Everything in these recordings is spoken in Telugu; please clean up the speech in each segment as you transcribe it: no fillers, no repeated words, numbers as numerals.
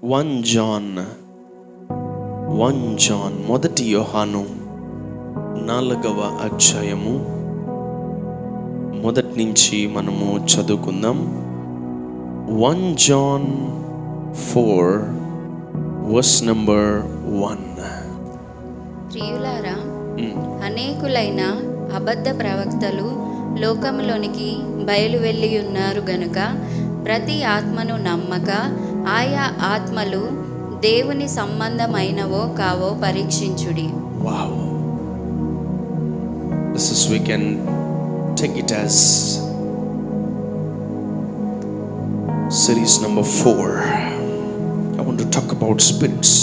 1 జాన్ మొదటి యోహాను 4వ అధ్యాయము మొదటి నుంచి మనము చదువుకుందాం. 1 John 4 verse number 1. ప్రియులారా, అనేకులైన అబద్ధ ప్రవక్తలు లోకములోనికి బయలు వెళ్ళి ఉన్నారు గనుక ప్రతి ఆత్మను నమ్మక ఆయా ఆత్మలు దేవుని సంబంధమైనవో కావో పరీక్షించుడి. Wow. This is, we can take it as series number 4. I want to talk about spirits.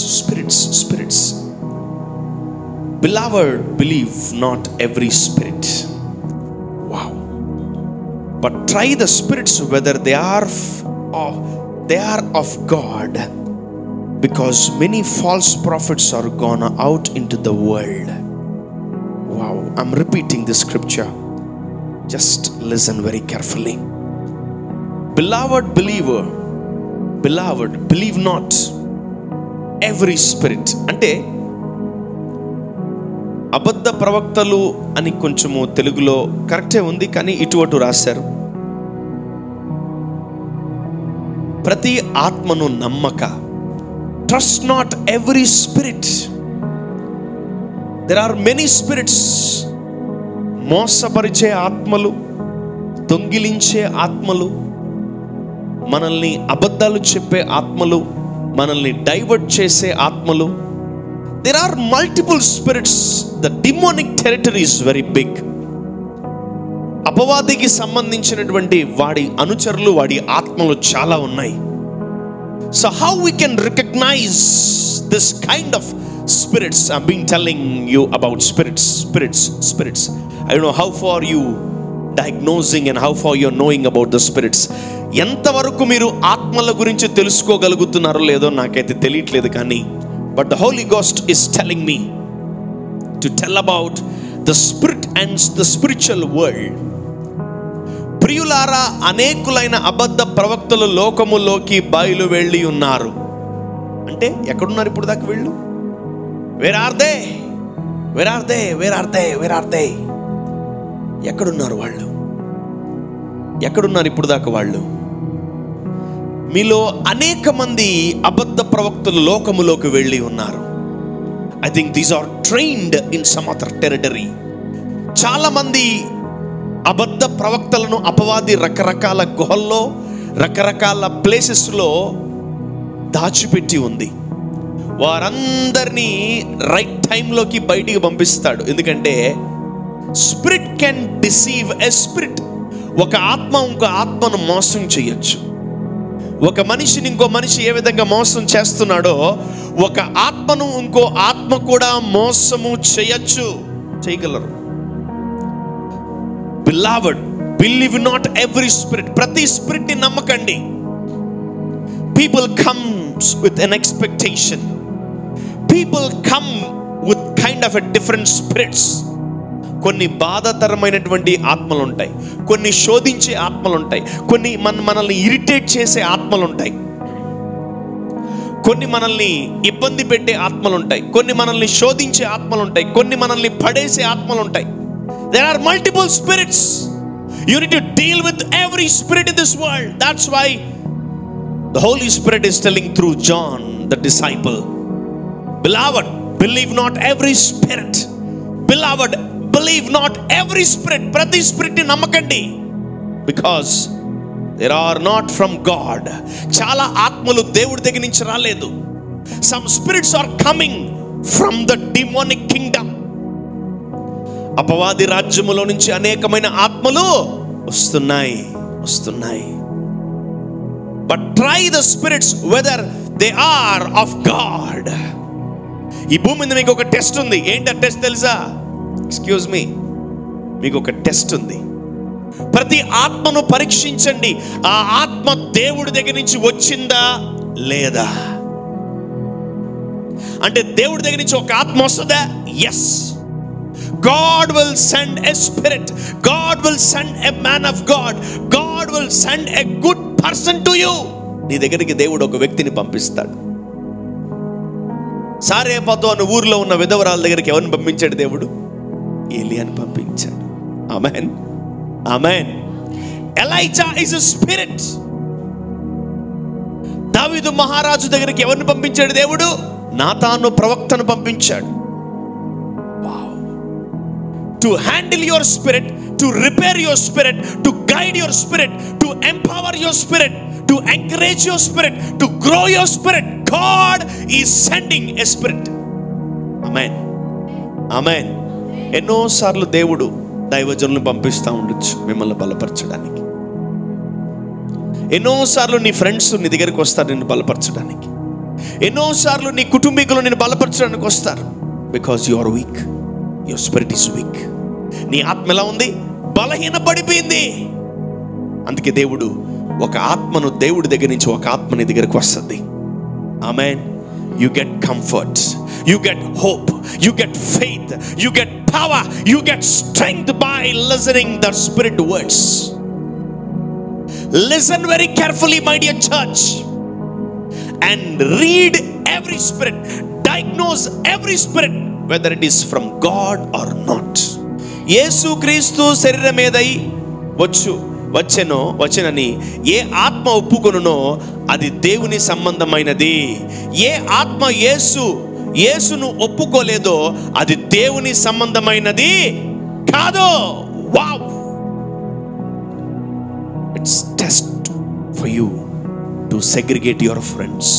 Beloved, believe not every spirit. Wow. But try the spirits whether they are of God, because many false prophets are gone out into the world. Wow, I'm repeating this scripture. Just listen very carefully. Beloved believer, beloved, believe not every spirit. అంటే అబద్ధ ప్రవక్తలు అని కొంచెము తెలుగులో కరెక్టే ఉంది, కానీ ఇటు రాశారు. ప్రతి ఆత్మను నమ్మక. Trust not every spirit. There are many spirits. మోసపరిచే ఆత్మలు, దొంగిలించే ఆత్మలు, మనల్ని అబద్ధాలు చెప్పే ఆత్మలు, మనల్ని డైవర్ట్ చేసే ఆత్మలు. There are multiple spirits. The demonic territory is very big. అపవాదికి సంబంధించినటువంటి వాడి అనుచరులు, వాడి ఆత్మలు చాలా ఉన్నాయి. So how we can recognize this kind of spirits? I've been telling you about spirits. I don't know how far you diagnosing and how far you're knowing about the spirits. ఎంతవరకు మీరు ఆత్మల గురించి తెలుసుకోగలుగుతున్నారో లేదో నాకైతే తెలియట్లేదు, కానీ but the Holy Ghost is telling me to tell about the spirit and the spiritual world. ప్రియులారా, అనేకులైన అబద్ధ ప్రవక్తలు లోకములోకి బయలు వెళ్ళి ఉన్నారు. అంటే ఎక్కడున్నారు ఇప్పుడు దాకా వీళ్ళు? Where are they? ఎక్కడున్నారు వాళ్ళు? ఎక్కడున్నారు ఇప్పుడు దాకా వాళ్ళు? మీలో అనేక మంది అబద్ధ ప్రవక్తలు లోకములోకి వెళ్ళి ఉన్నారు. I think these are trained in some other territory. చాలా మంది అబద్ధ ప్రవక్తలను అపవాది రకరకాల గుహల్లో, రకరకాల ప్లేసెస్లో దాచిపెట్టి ఉంది. వారందరినీ రైట్ టైంలోకి బయటికి పంపిస్తాడు. ఎందుకంటే spirit can deceive a spirit. ఒక ఆత్మ ఇంకో ఆత్మను మోసం చేయొచ్చు. ఒక మనిషిని ఇంకో మనిషి ఏ విధంగా మోసం చేస్తున్నాడో, ఒక ఆత్మను ఇంకో ఆత్మ కూడా మోసము చేయగలరు. Beloved, believe not every spirit. ప్రతి స్పిరిట్ ని నమ్మకండి. People comes with an expectation. People come with kind of a different spirits. కొన్ని బాధాతరమైనటువంటి ఆత్మలు ఉంటాయి, కొన్ని శోధించే ఆత్మలు ఉంటాయి, కొన్ని మనల్ని ఇరిటేట్ చేసే ఆత్మలు ఉంటాయి, కొన్ని మనల్ని ఇబ్బంది పెట్టే ఆత్మలు ఉంటాయి, కొన్ని మనల్ని శోధించే ఆత్మలు ఉంటాయి, కొన్ని మనల్ని పడేసే ఆత్మలు ఉంటాయి. There are multiple spirits. You need to deal with every spirit in this world. That's why the Holy Spirit is telling through John the disciple, beloved, believe not every spirit. Beloved, believe not every spirit. Prati spirit ni namakandi, because they are not from God. Chala ఆత్మలు దేవుడి దగ్గర నుంచి రాలేదు. Some spirits are coming from the demonic kingdom. అపవాది రాజ్యములో నుంచి అనేకమైన ఆత్మలు వస్తున్నాయి. But try the spirits whether they are of God. ఈ భూమి మీద మీకు ఒక టెస్ట్ ఉంది. ఏంటి ఆ టెస్ట్ తెలుసా? ఎక్స్క్యూజ్ మీ, మీకు ఒక టెస్ట్ ఉంది. ప్రతి ఆత్మను పరీక్షించండి. ఆ ఆత్మ దేవుడి దగ్గర నుంచి వచ్చిందా లేదా? అంటే దేవుడి దగ్గర నుంచి ఒక ఆత్మ వస్తుందా? Yes. God will send a spirit. God will send a man of God. God will send a good person to you. నీ దగ్గరికి దేవుడు ఒక వ్యక్తిని పంపిస్తాడు. సారేపతో అనే ఊర్లో ఉన్న విధవరాల దగ్గరికి ఎవరిని పంపించాడు దేవుడు? ఏలియాని పంపించాడు. Amen, amen. Elijah is a spirit. దావీదు మహారాజు దగ్గరికి ఎవరిని పంపించాడు దేవుడు? నాతాను ప్రవక్తను పంపించాడు. To handle your spirit, to repair your spirit, to guide your spirit, to empower your spirit, to encourage your spirit, to grow your spirit. God is sending a spirit. Amen, amen. ఎన్నోసార్లు దేవుడు దైవజనులను పంపిస్తూ ఉండొచ్చు మిమ్మల్ని బలపరచడానికి. ఎన్నోసార్లు నీ ఫ్రెండ్స్ నీ దగ్గరికి వస్తారు నిన్ను బలపరచడానికి. ఎన్నోసార్లు నీ కుటుంబీకులు నిన్ను బలపరచడానికి వస్తారు. Because you are weak, your spirit is weak. నీ ఆత్మ ఎలా ఉంది? బలహీనపడిపోయింది. అందుకే దేవుడు ఒక ఆత్మను, దేవుడి దగ్గర నుంచి ఒక ఆత్మ నీ దగ్గరకు వస్తుంది. ఆమేన్. You get comfort, you get hope, you get faith, you get power, you get strength by listening the Spirit words. Listen very carefully, my dear church, and read every spirit, diagnose every spirit, whether it is from God or not. యేసు క్రీస్తు శరీరం మీదై వచ్చెనని ఏ ఆత్మ ఒప్పుకొనునో అది దేవుని సంబంధమైనది. ఏ ఆత్మ యేసును ఒప్పుకోలేదో అది దేవుని సంబంధమైనది కాదు. Wow! It's test for you to segregate your friends.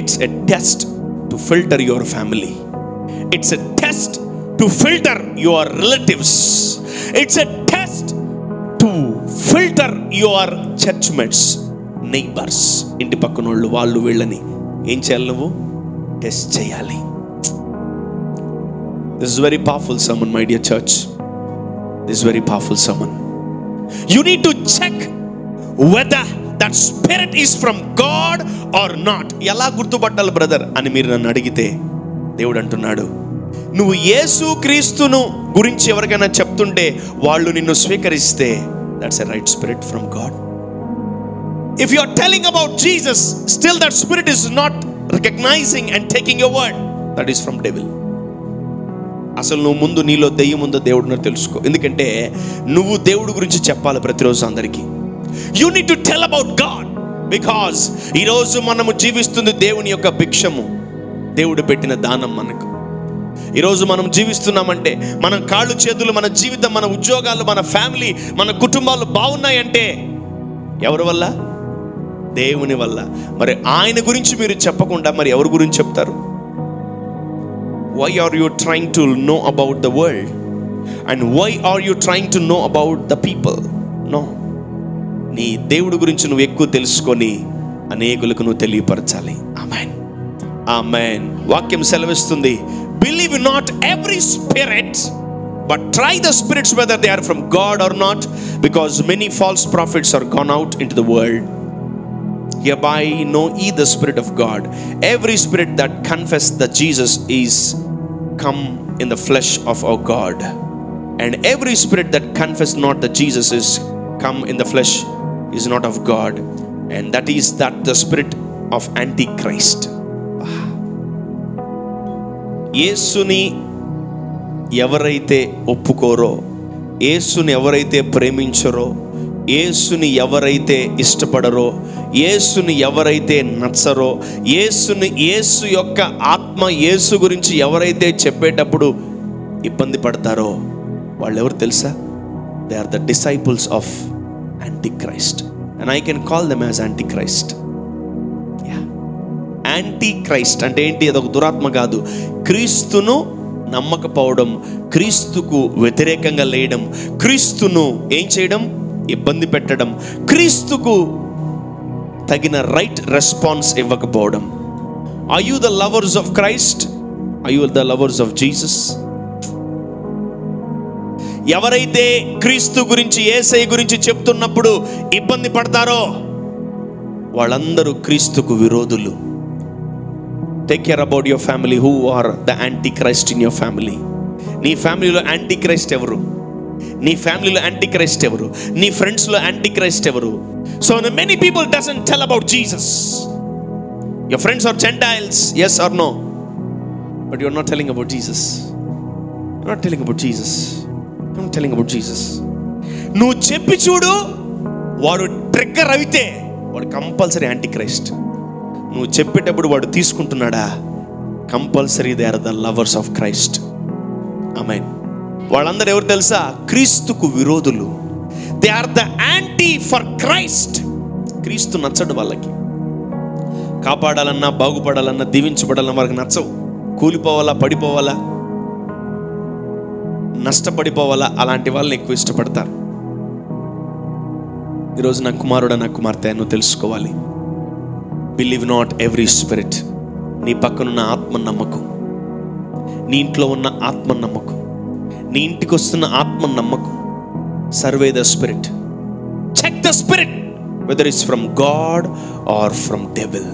It's a test to filter your family. It's a test to filter your relatives. It's a test to filter your churchmates, neighbours, ఇంటి పక్కన వాళ్ళు వీళ్ళని ఏం చేయాలి? నువ్వు టెస్ట్ చేయాలి. This is very powerful sermon, my dear church. This is very powerful sermon. You need to check whether that spirit is from God or not. ఎలా గుర్తుపట్టాలి బ్రదర్ అని మీరు నన్ను అడిగితే, దేవుడు అంటున్నాడు, నువ్వు యేసు క్రీస్తును గురించి ఎవరికైనా చెప్తుంటే వాళ్ళు నిన్ను స్వీకరిస్తే that's a right spirit from God. If you are telling about Jesus, still that spirit is not recognising and taking your word, that is from devil. అసలు నువ్వు ముందు నీలో దెయ్యం ఉందో దేవుడిని తెలుసుకో. ఎందుకంటే నువ్వు దేవుడి గురించి చెప్పాలి ప్రతిరోజు అందరికీ. You need to tell about God, because ఈరోజు మనము జీవిస్తుంది దేవుని యొక్క భిక్షము, దేవుడు పెట్టిన దానం మనకు. ఈరోజు మనం జీవిస్తున్నామంటే, మన కాళ్ళు చేతులు, మన జీవితం, మన ఉద్యోగాలు, మన ఫ్యామిలీ, మన కుటుంబాలు బాగున్నాయంటే ఎవరి వల్ల? దేవుని వల్ల. మరి ఆయన గురించి మీరు చెప్పకుండా మరి ఎవరి గురించి చెప్తారు? Why are you trying to know about the world and why are you trying to know about the people? No, నీ దేవుడి గురించి నువ్వు ఎక్కువ తెలుసుకొని అనేకులకు నువ్వు తెలియపరచాలి. ఆమేన్, ఆమేన్. వాక్యం సెలవిస్తుంది, believe not every spirit, but try the spirits whether they are from God or not, because many false prophets are gone out into the world. Hereby know ye the Spirit of God. Every spirit that confess that Jesus is come in the flesh of our God, and every spirit that confess not that Jesus is come in the flesh is not of God, and that is that the spirit of Antichrist. యేసుని ఎవరైతే ఒప్పుకోరో, యేసుని ఎవరైతే ప్రేమించరో, యేసుని ఎవరైతే ఇష్టపడరో, యేసుని ఎవరైతే నచ్చరో, యేసు యొక్క ఆత్మ యేసు గురించి ఎవరైతే చెప్పేటప్పుడు ఇబ్బంది పడతారో వాళ్ళు ఎవరు తెలుసా? They are the disciples of antichrist, and I can call them as antichrist. Antichrist అంటే ఏంటి? అదొక దురాత్మ కాదు. క్రీస్తును నమ్మకపోవడం, క్రీస్తుకు వ్యతిరేకంగా లేయడం, క్రీస్తును ఏం చేయడం? ఇబ్బంది పెట్టడం, క్రీస్తుకు తగిన రైట్ రెస్పాన్స్ ఇవ్వకపోవడం. Are you the lovers of Christ? Are you the lovers of Jesus? ఎవరైతే క్రీస్తు గురించి, యేసయ్య గురించి చెప్తున్నప్పుడు ఇబ్బంది పడతారో వాళ్ళందరూ క్రీస్తుకు విరోధులు. Take care about your family. Who are the antichrist in your family? నీ ఫ్యామిలీలో యాంటీక్రైస్ట్ ఎవరు? నీ ఫ్యామిలీలో యాంటీక్రైస్ట్ ఎవరు? నీ ఫ్రెండ్స్లో యాంటీక్రైస్ట్ ఎవరు? So many people doesn't tell about Jesus. Your friends are Gentiles, yes or no? But you're not telling about Jesus. You're not telling about Jesus. You're not telling about Jesus. నువ్వు చెప్పి చూడు, వాడు ట్రిగ్గర్ అయితే వాడు కంపల్సరీ యాంటీ క్రైస్ట్. నువ్వు చెప్పేటప్పుడు వాడు తీసుకుంటున్నాడా, compulsory they are the lovers of Christ. Amen. వాళ్ళందరూ ఎవరు తెలుసా? క్రీస్తుకు విరోధులు. They are the anti for Christ. క్రీస్తు నచ్చడు వాళ్ళకి. కాపాడాలన్నా, బాగుపడాలన్నా, దీవించబడాలన్నా వారికి నచ్చవు. కూలిపోవాలా, పడిపోవాలా, నష్టపడిపోవాలా, అలాంటి వాళ్ళని ఎక్కువ ఇష్టపడతారు. ఈరోజు నా కుమారుడా, నా కుమార్తె, నువ్వు తెలుసుకోవాలి, బిలీవ్ నాట్ ఎవ్రీ స్పిరిట్. నీ పక్కనున్న ఆత్మ నమ్మకం, నీ ఇంట్లో ఉన్న ఆత్మ నమ్మకం, నీ ఇంటికి వస్తున్న ఆత్మ నమ్మకం. Survey the spirit, check the spirit whether it's from God or from devil.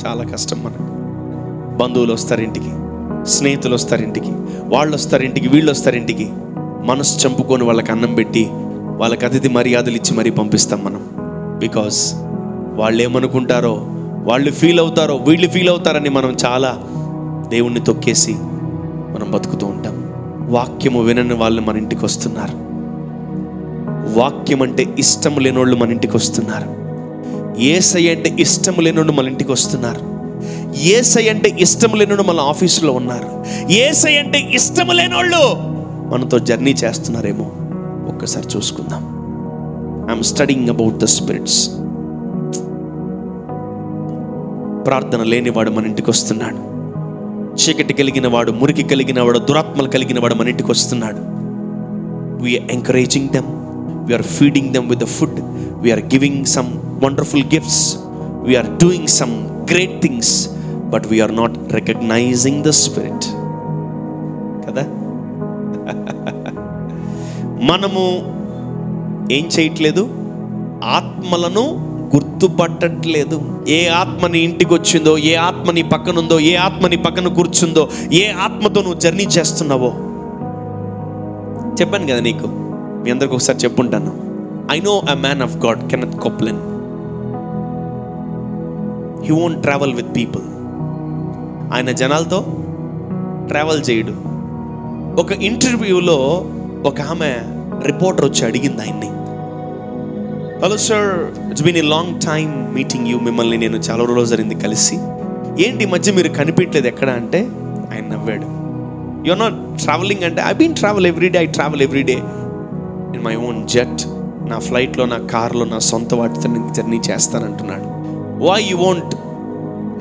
చాలా కష్టం మనకు. బంధువులు వస్తారు ఇంటికి, స్నేహితులు వస్తారు ఇంటికి, వాళ్ళు వస్తారు ఇంటికి, వీళ్ళు వస్తారు ఇంటికి. మనసు చంపుకొని వాళ్ళకి అన్నం పెట్టి వాళ్ళకి అతిథి మర్యాదలు ఇచ్చి మరీ పంపిస్తాం మనం. బికాస్ వాళ్ళు ఏమనుకుంటారో, వాళ్ళు ఫీల్ అవుతారో, వీళ్ళు ఫీల్ అవుతారని మనం చాలా దేవుణ్ణి తొక్కేసి మనం బతుకుతూ ఉంటాం. వాక్యము వినని వాళ్ళు మన ఇంటికి వస్తున్నారు. వాక్యం అంటే ఇష్టం లేనోళ్ళు మన ఇంటికి వస్తున్నారు. యేసయ్య అంటే ఇష్టం లేనోళ్ళు మన ఇంటికి వస్తున్నారు. యేసయ్య అంటే ఇష్టం లేనోళ్ళు మన ఆఫీసులో ఉన్నారు. యేసయ్య అంటే ఇష్టం లేనోళ్ళు మనతో జర్నీ చేస్తున్నారేమో ఒక్కసారి చూసుకుందాం. I'm studying about the spirits. ప్రార్థన లేనివాడు మన ఇంటికి వస్తున్నాడు. చీకటి కలిగిన వాడు, మురికి కలిగిన వాడు, దురాత్మలు కలిగిన వాడు మన ఇంటికి వస్తున్నాడు. We are encouraging them, we are feeding them with the food, we are giving some wonderful gifts, we are doing some great things, but we are not recognizing the spirit. కదా, మనము ఏం చేయట్లేదు, ఆత్మలను గుర్తుపట్టట్లేదు. ఏ ఆత్మ నీ ఇంటికి వచ్చిందో, ఏ ఆత్మ నీ పక్కన ఉందో, ఏ ఆత్మ నీ పక్కన కూర్చుందో, ఏ ఆత్మతో నువ్వు జర్నీ చేస్తున్నావో. చెప్పాను కదా నీకు, మీ అందరికి ఒకసారి చెప్పుంటాను. I know a man of God, Kenneth Copeland. He won't travel with people. ఆయన జనాలతో ట్రావెల్ చేయడు. ఒక ఇంటర్వ్యూలో ఒక ఆమె రిపోర్టర్ వచ్చి అడిగింది ఆయన్ని, hello sir, it's been a long time meeting you. మిమ్మల్ని నేను చాలా రోజులు జరిగింది కలిసి, ఏంటి ఈ మధ్య మీరు కనిపించలేదు ఎక్కడ అంటే, ఆయన నవ్వాడు. యు ఆర్ నాట్ ట్రావెలింగ్ అంటే, I been travel everyday, I travel everyday in my own jet. నా ఫ్లైట్లో, నా కార్లో, నా సొంత వాటితో నేను జర్నీ చేస్తానంటున్నాడు. Why you won't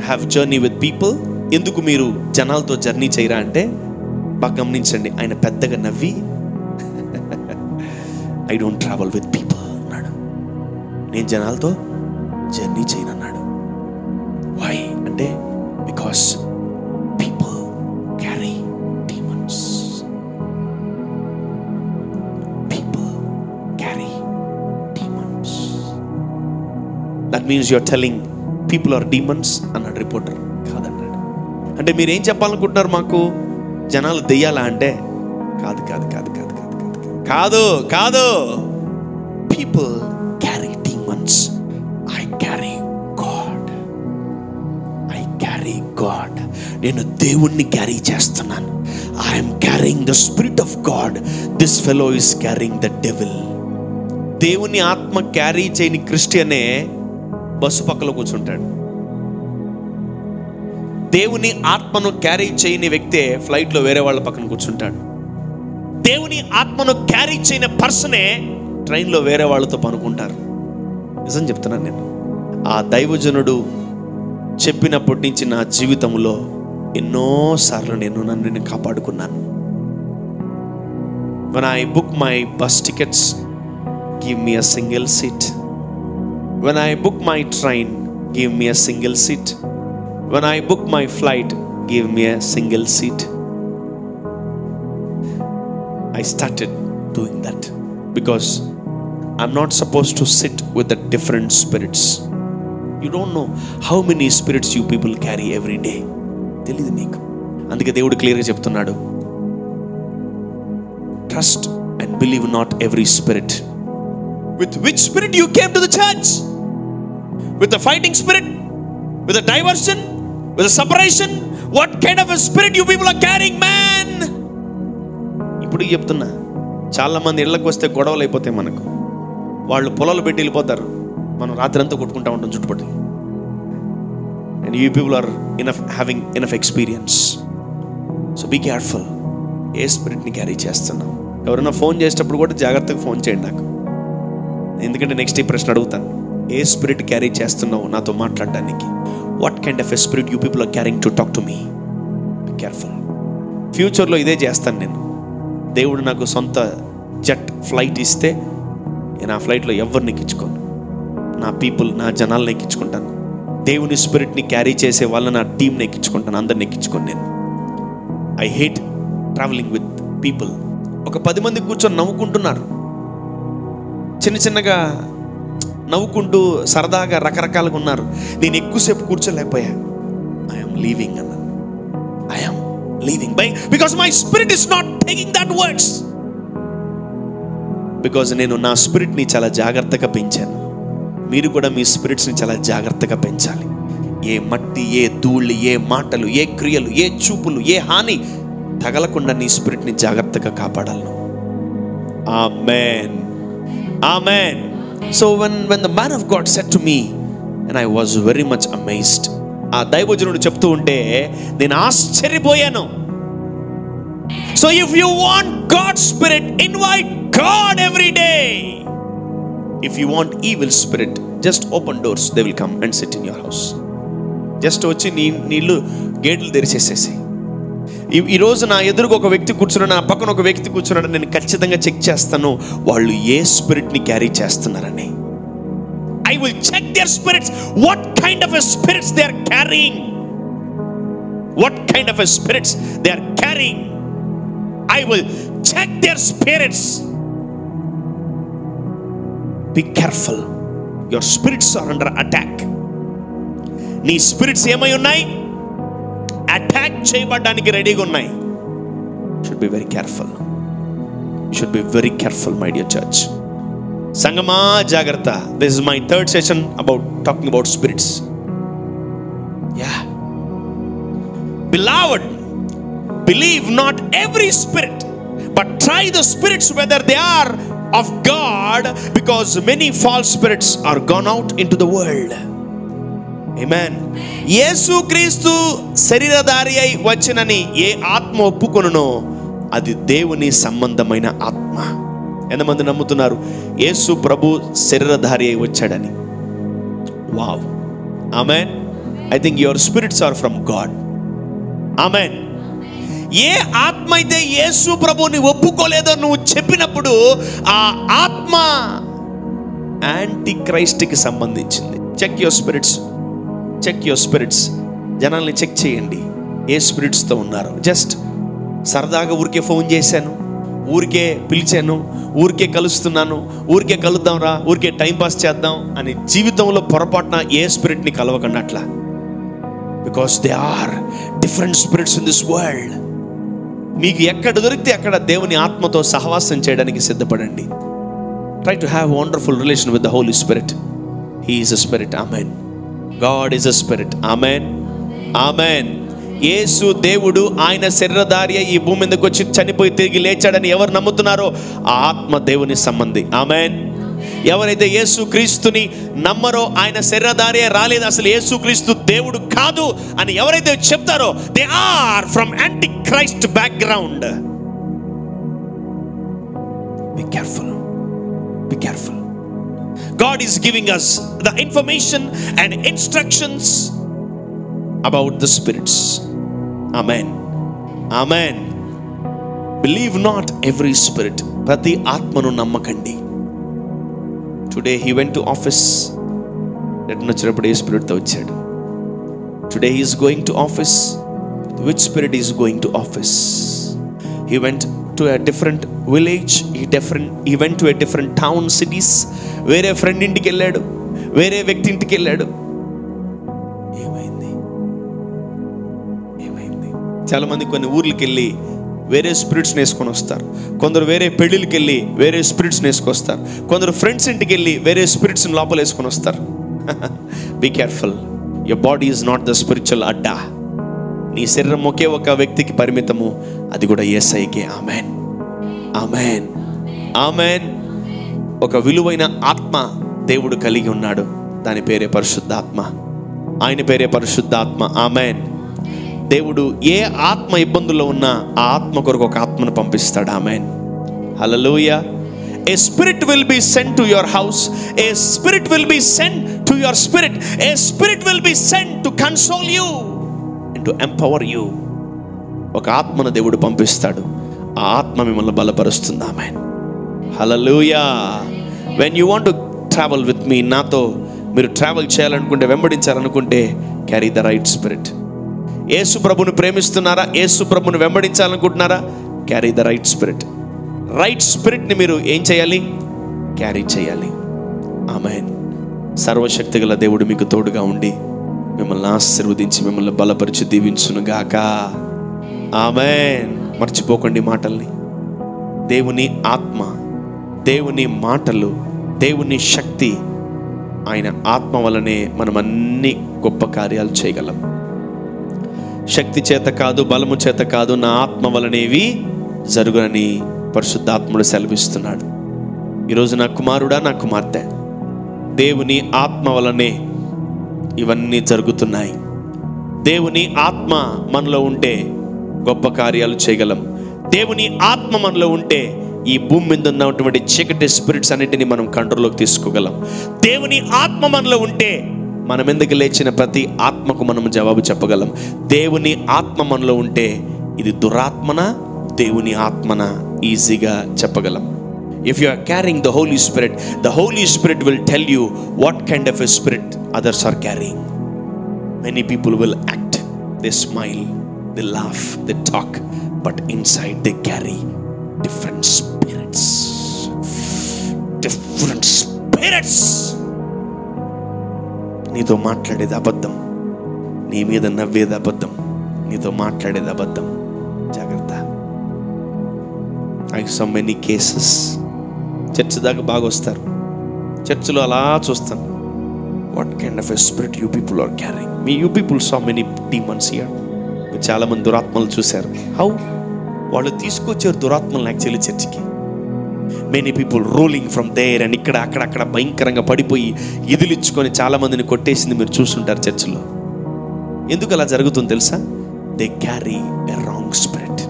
have journey with people? ఎందుకు మీరు జనాలతో జర్నీ చేయరా అంటే, బాగా గమనించండి, ఆయన పెద్దగా నవ్వి I don't travel with people అన్నాడు. నేను జనాలతో జర్నీ చేయను అన్నాడు. వై అంటే, because people carry demons. People carry demons. That means you are telling people are demons అన్నాడు రిపోర్టర్. కాదన్నాడు. అంటే మీరేం చెప్పాలనుకుంటున్నారు మాకు, జనాలు దెయ్యాలా అంటే, కాదు కాదు కాదు కాదు కాదు కాదు కాదు కాదు. People carry demons. I carry God. I carry God. నేను దేవుణ్ణి క్యారీ చేస్తున్నాను. I'm carrying the spirit of God. This fellow is carrying the devil. దేవుని ఆత్మ క్యారీ చేయని క్రిస్టియనే బస్సు పక్కలో కూర్చుంటాడు. దేవుని ఆత్మను క్యారీ చేయని వ్యక్తే ఫ్లైట్లో వేరే వాళ్ళ పక్కన కూర్చుంటాడు. దేవుని ఆత్మను క్యారీ చేయని పర్సనే ట్రైన్లో వేరే వాళ్ళతో పనుకుంటారు. నిజం చెప్తున్నాను నేను. ఆ దైవజనుడు చెప్పినప్పటి నుంచి నా జీవితంలో ఎన్నోసార్లు నన్ను కాపాడుకున్నాను. When I book my bus tickets, give me a single seat. When I book my train, give me a single seat. When I book my flight, give me a single seat. I started doing that because I'm not supposed to sit with the different spirits. You don't know how many spirits you people carry every day. తెలియదు మీకు. అందుకే దేవుడు క్లియర్గా చెప్తున్నాడు, trust and believe not every spirit. With which spirit you came to the church? With the fighting spirit? With the diversion? With the separation? What kind of a spirit you people are carrying, man? ఇప్పుడు చెప్తున్నా, చాలా మంది ఇళ్ళకి వస్తే గొడవలు అయిపోతాయి మనకు. వాళ్ళు పొలాలు పెట్టి వెళ్ళిపోతారు, మనం రాత్రి అంతా కొట్టుకుంటా ఉంటాం చుట్టుపక్కల. And you people are having enough experience. So be careful. ఏ స్పిరిట్ని క్యారీ చేస్తున్నాం? ఎవరైనా ఫోన్ చేసేటప్పుడు కూడా జాగ్రత్తగా ఫోన్ చేయండి నాకు, ఎందుకంటే నెక్స్ట్ ఈ ప్రశ్న అడుగుతాను. ఏ స్పిరిట్ క్యారీ చేస్తున్నావు నాతో మాట్లాడడానికి? What kind of a spirit you people are carrying to talk to me? Be careful. ఫ్యూచర్లో ఇదే చేస్తాను నేను. దేవుడు నాకు సొంత జెట్ ఫ్లైట్ ఇస్తే నేను ఆ ఫ్లైట్లో ఎవరిని ఎక్కించుకోను, నా పీపుల్, నా జనాలను ఎక్కించుకుంటాను. దేవుని స్పిరిట్ని క్యారీ చేసే వాళ్ళని, నా టీంని ఎక్కించుకుంటాను, అందరిని ఎక్కించుకోను నేను. I hate travelling with people. ఒక 10 మంది కూర్చొని నవ్వుకుంటున్నారు, చిన్న చిన్నగా నవ్వుకుంటూ సరదాగా రకరకాలుగా ఉన్నారు. నేను ఎక్కువసేపు కూర్చోలేకపోయా. ఐఎమ్ లీవింగ్ అన్నాను. I'm leaving because my spirit is not taking that words. Because నేను నా స్పిరిట్ని చాలా జాగ్రత్తగా పెంచాను. మీరు కూడా మీ స్పిరిట్స్ని చాలా జాగ్రత్తగా పెంచాలి. ఏ మట్టి, ఏ ధూళి, ఏ మాటలు, ఏ క్రియలు, ఏ చూపులు, ఏ హాని తగలకుండా నీ స్పిరిట్ని జాగ్రత్తగా కాపాడాలను. ఆమేన్, ఆమేన్. So when the man of God said to me, and I was very much amazed, ఆ దైవజనుడు చెప్తూ ఉంటే నేను ఆశ్చర్యపోయాను. So if you want God's spirit, invite God every day. If you want evil spirit, just open doors, they will come and sit in your house. Just వచ్చి నీళ్ళు గేట్లు తెరిచేసేసి. ఈరోజు నా ఎదురుగా ఒక వ్యక్తి కూర్చున్నాడు, నా పక్కన ఒక వ్యక్తి కూర్చున్నాడు. నేను ఖచ్చితంగా చెక్ చేస్తాను వాళ్ళు ఏ స్పిరిట్ని క్యారీ చేస్తున్నారని. I will check their spirits. What kind of a spirits they are carrying? What kind of a spirits they are carrying? I will check their spirits. Be careful. Your spirits are under attack. నీ స్పిరిట్స్ ఏమై ఉన్నాయి? అటాక్ చేయబడడానికి రెడీగా ఉన్నాయి. Should be very careful. Should be very careful, my dear church. సంగమా జాగ్రత్త. This is my third session about talking about spirits. Yeah. Beloved, believe not every spirit, but try the spirits whether they are of God, because many false spirits are gone out into the world. Amen. యేసుక్రీస్తు శరీరధారి అయి వచ్చినని ఏ ఆత్మ ఒప్పుకొనునో అది దేవుని సంబంధమైన ఆత్మ. ఎంతమంది నమ్ముతున్నారు యేసు ప్రభు శరీరధారి అయి వచ్చాడని? Wow. Amen. I think your spirits are from God. Amen. ఏ ఆత్మ అయితే యేసు ప్రభుని ఒప్పుకోలేదో నువ్వు చెప్పినప్పుడు ఆ ఆత్మ యాంటీ క్రైస్ట్కి సంబంధించింది. Check your spirits. Check your spirits. జనాల్ని చెక్ చేయండి ఏ స్పిరిట్స్తో ఉన్నారు. జస్ట్ సరదాగా ఊరికే ఫోన్ చేశాను, ఊరికే పిలిచాను, ఊరికే కలుస్తున్నాను, ఊరికే కలుద్దాం రా, ఊరికే టైంపాస్ చేద్దాం అని జీవితంలో పొరపాటున ఏ స్పిరిట్ని కలవకండి అట్లా. Because they are different spirits in this world. మీకు ఎక్కడ దొరికితే అక్కడ దేవుని ఆత్మతో సహవాసం చేయడానికి సిద్ధపడండి. Try to have wonderful relation with the Holy Spirit. He is a spirit. Amen. God is a spirit. Amen, amen. Yesu దేవుడు, ఆయన శరీరధారి ఈ భూమి మీదకి వచ్చి చనిపోయి తిరిగి లేచాడని ఎవరు నమ్ముతున్నారో ఆ ఆత్మ దేవుని సంబంధి. ఆమెన్. ఎవరైతే యేసు క్రీస్తుని నమ్మరో, ఆయన శరీరధారి రాలేదు, అసలు యేసు క్రీస్తు దేవుడు కాదు అని ఎవరైతే చెప్తారో they are from anti Christ background. Be careful. Be careful. God is giving us the information and instructions about the spirits. Amen. Amen. Believe not every spirit. Prati atmanu nammakandi. Today he went to office. Return vachinapudu ee spirit tho vachadu. Today he is going to office. Which spirit is going to office? He went to a different village, he went to a different town, cities. వేరే ఫ్రెండ్ ఇంటికి వెళ్ళాడు, వేరే వ్యక్తి ఇంటికి వెళ్ళాడు. ఏమైంది? చాలా మంది కొన్ని ఊర్లకి వెళ్ళి వేరే స్పిరిట్స్ వేసుకొని వస్తారు. కొందరు వేరే పెళ్ళిళ్ళకి వెళ్ళి వేరే స్పిరిట్స్ వేసుకొస్తారు. కొందరు ఫ్రెండ్స్ ఇంటికి వెళ్ళి వేరే స్పిరిట్స్ లోపల వేసుకొని వస్తారు. Be careful. Your body is not the spiritual అడ్డా. నీ శరీరం ఒకే ఒక వ్యక్తికి పరిమితము, అది కూడా యేసయ్యకే. Amen, amen, amen. ఒక విలువైన ఆత్మ దేవుడు కలిగి ఉన్నాడు, దాని పేరే పరిశుద్ధాత్మ. ఆయన పేరే పరిశుద్ధాత్మ. ఆమెన్. దేవుడు ఏ ఆత్మ ఇబ్బందుల్లో ఉన్నా ఆ ఆత్మ కొరకు ఒక ఆత్మను పంపిస్తాడు. Amen, hallelujah. A spirit will be sent to your house. A spirit will be sent to your spirit. A spirit will be sent to console you and to empower you. ఒక ఆత్మను దేవుడు పంపిస్తాడు, ఆ ఆత్మ మిమ్మల్ని బలపరుస్తుంది. ఆమేన్, హల్లెలూయా. when you want to travel with me, నాతో మీరు ట్రావెల్ చేయాలనుకుంటే, వెంబడించాలనుకుంటే, carry the right spirit. యేసు ప్రభుని ప్రేమిస్తున్నారా? యేసు ప్రభుని వెంబడించాలనుకుంటున్నారా? carry the right spirit. Right స్పిరిట్ని మీరు ఏం చేయాలి? క్యారీ చేయాలి. ఆమేన్. సర్వశక్తి గల దేవుడు మీకు తోడుగా ఉండి మిమ్మల్ని ఆశీర్వదించి మిమ్మల్ని బలపరిచి దీవించును గాక. ఆమేన్. మర్చిపోకండి మాటల్ని. దేవుని ఆత్మ, దేవుని మాటలు, దేవుని శక్తి, ఆయన ఆత్మ వలనే మనం అన్ని గొప్ప కార్యాలు చేయగలం. శక్తి చేత కాదు, బలము చేత కాదు, నా ఆత్మ వలనేవి జరుగునని పరిశుద్ధాత్ముడు సెలవిస్తున్నాడు. ఈరోజు నా కుమారుడా, నా కుమార్తె, దేవుని ఆత్మ వలనే ఇవన్నీ జరుగుతున్నాయి. దేవుని ఆత్మ మనలో ఉంటే గొప్ప కార్యాలు చేయగలం. దేవుని ఆత్మ మనలో ఉంటే ఈ భూమి మీద ఉన్నటువంటి చీకటి స్పిరిట్స్ అన్నిటిని మనం కంట్రోల్లోకి తీసుకోగలం. దేవుని ఆత్మ మనలో ఉంటే మనం ఎందుకు లేచిన ప్రతి ఆత్మకు మనం జవాబు చెప్పగలం. దేవుని ఆత్మ మనలో ఉంటే ఇది దురాత్మన, దేవుని ఆత్మన ఈజీగా చెప్పగలం. If you are carrying the Holy Spirit, the Holy Spirit will tell you what kind of a spirit others are carrying. Many people will act, they smile, they laugh, they talk, but inside they carry different spirits. Different spirits. నీతో మాట్లాడేది అబద్ధం, నీ మీద నవ్వేది అబద్ధం, నీతో మాట్లాడేది అబద్ధం. జాగ్రత్త. I saw many cases. Church దాకా బాగా వస్తారు, చర్చ్లో అలా చూస్తాను. What kind of a spirit you people are carrying. You people saw many demons here. మీరు చాలామంది దురాత్మలు చూశారు. హౌ? వాళ్ళు తీసుకొచ్చారు దురాత్మలను యాక్చువల్లీ చర్చికి. Many people rolling from there and ఇక్కడ అక్కడక్కడ భయంకరంగా పడిపోయి ఇదిలిచ్చుకొని చాలామందిని కొట్టేసింది మీరు చూస్తుంటారు చర్చిలో. ఎందుకు అలా జరుగుతుంది తెలుసా? They carry a wrong spirit.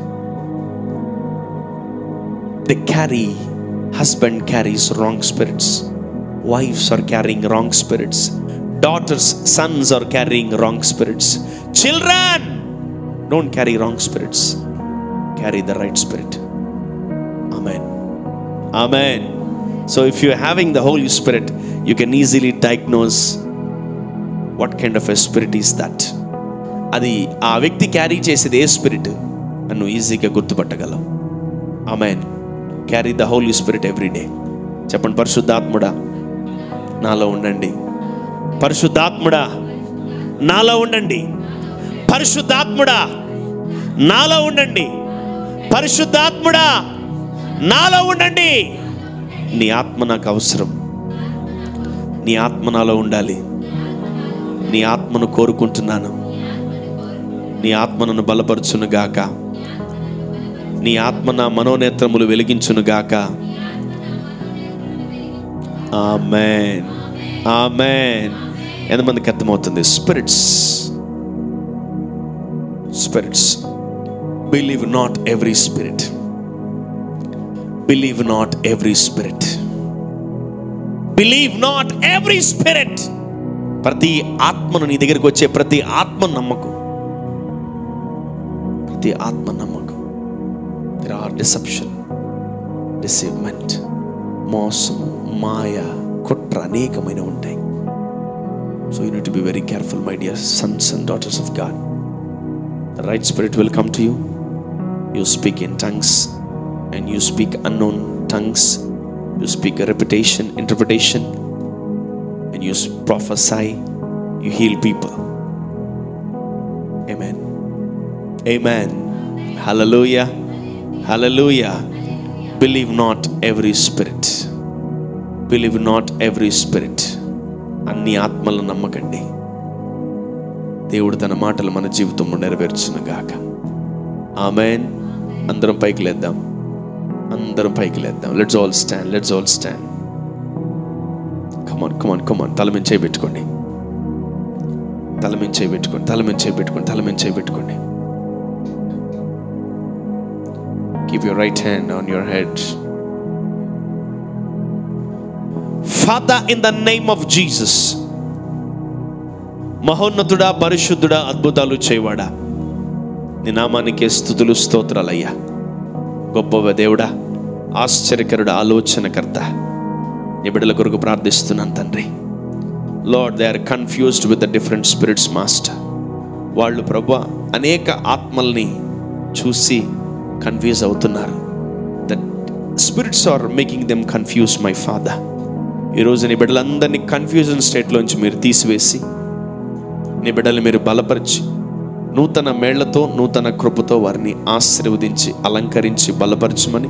They carry, husband carries wrong spirits, wives are carrying wrong spirits, daughters, sons are carrying wrong spirits, children don't carry wrong spirits, carry the right spirit. Amen, amen. So if you are having the Holy Spirit, you can easily diagnose what kind of a spirit is that. అది ఆ వ్యక్తి క్యారీ చేసేది ఏ స్పిరిట్ అను ఈజీగా గుర్తుపట్టగలవు. Amen. Carry the Holy Spirit every day. చెప్పండి, పరిశుద్ధాత్ముడా నాలో ఉండండి. పరిశుద్ధాత్ముడా నాలో ఉండండి. పరిశుద్ధాత్ముడా నాలో ఉండండి. పరిశుద్ధాత్ముడా నాలో ఉండండి. నీ ఆత్మ నాకు అవసరం. నీ ఆత్మ నాలో ఉండాలి. నీ ఆత్మను కోరుకుంటున్నాను. నీ ఆత్మ నన్ను బలపరచును గాక. నీ ఆత్మ నా మనోనేత్రములు వెలిగించును గాక. ఆమేన్, ఆమేన్. ఎంతమందికి అర్థమవుతుంది? Spirits, spirits. Believe not every spirit. Believe not every spirit. Believe not every spirit. ప్రతి ఆత్మను, నీ దగ్గరికి వచ్చే ప్రతి ఆత్మ నమ్మకు. ప్రతి ఆత్మ నమ్మకు. There are deception, deceivement, మోసము, మాయ, కుట్ర అనేకమైన ఉంటాయి. So you need to be very careful, my dear sons and daughters of God. The right spirit will come to you. You speak in tongues and you speak unknown tongues. You speak a interpretation, and you prophesy. You heal people. Amen, amen. Hallelujah, hallelujah. Believe not every spirit. Believe not every spirit. అన్ని ఆత్మలను నమ్మకండి. దేవుడు తన మాటలు మన జీవితంలో నెరవేర్చును గాక. ఆమేన్. అందరం పైకి లేద్దాం, అందరం పైకి లేద్దాం. Let's all stand, let's all stand. Come on come on come on. తల మీద చేయి పెట్టుకోండి, తల మీద చేయి పెట్టుకోండి, తల మీద చేయి పెట్టుకోండి, తల మీద చేయి పెట్టుకోండి. Keep your right hand on your head. Father, in the name of Jesus, మహోన్నతుడా, పరిశుద్ధుడా, అద్భుతాలు చేయవాడా, నీ నామానికే స్తుతులు స్తోత్రాలయ్యా. గొప్ప దేవుడా, ఆశ్చర్యకరుడా, ఆలోచనకర్త, నీ బిడ్డల కొరకు ప్రార్థిస్తున్నాను తండ్రి. Lord, they are confused with the different spirits master. వాళ్ళు ప్రభువా అనేక ఆత్మల్ని చూసి కన్ఫ్యూజ్ అవుతున్నారు. The spirits are making them confuse my father. ఈరోజు నీ బిడ్డలందరినీ కన్ఫ్యూజన్ స్టేట్లోంచి మీరు తీసివేసి, నీ బిడ్డల్ని మీరు బలపరిచి, నూతన మేళ్లతో, నూతన కృపతో వారిని ఆశీర్వదించి, అలంకరించి, బలపరచమని,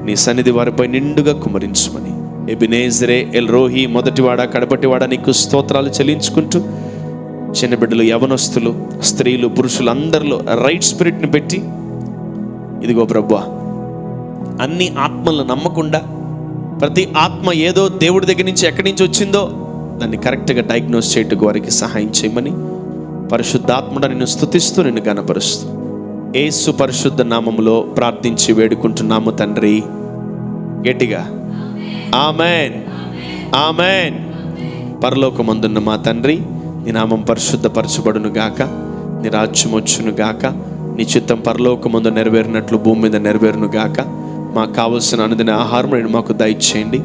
నీ సన్నిధి వారిపై నిండుగా కుమరించమని, ఎబినేజరే, ఎల్ రోహి, మొదటివాడ, కడపటివాడ, నీకు స్తోత్రాలు చెల్లించుకుంటూ, చిన్న బిడ్డలు, యవనస్తులు, స్త్రీలు, పురుషులు అందరిలో రైట్ స్పిరిట్ని పెట్టి, ఇదిగో ప్రభువా, అన్ని ఆత్మలను నమ్మకుండా ప్రతి ఆత్మ ఏదో దేవుడి దగ్గర నుంచి ఎక్కడి నుంచి వచ్చిందో దాన్ని కరెక్ట్గా డయాగ్నోస్ చేయటకు వారికి సహాయం చేయమని, పరిశుద్ధాత్ముడా నిన్ను స్తుతిస్తూ, నిన్ను గణపరుస్తూ, యేసు పరిశుద్ధ నామములో ప్రార్థించి వేడుకుంటున్నాము తండ్రి. గట్టిగా ఆమేన్, ఆమేన్. పరలోకమందున్న మా తండ్రి, నీ నామం పరిశుద్ధపరచబడును గాక, నీ రాజ్యం వచ్చును గాక, నీ చిత్తం పరలోకమందు నెరవేరినట్లు భూమి మీద నెరవేరును గాక. మాకు కావలసిన అనుదిన ఆహారం నేను మాకు దయచేయండి.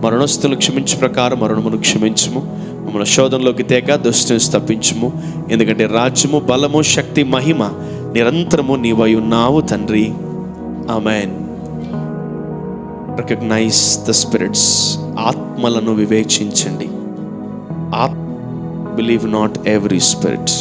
మరణస్తులను క్షమించు ప్రకారం మరణమును క్షమించుము. మమ్మల్ని శోధనలోకి తేక దుష్టుని తప్పించుము. ఎందుకంటే రాజ్యము, బలము, శక్తి, మహిమ నిరంతరము నీవై ఉన్నావు తండ్రి. ఆమేన్. Recognise the spirits. ఆత్మలను వివేచించండి. Believe not every spirit.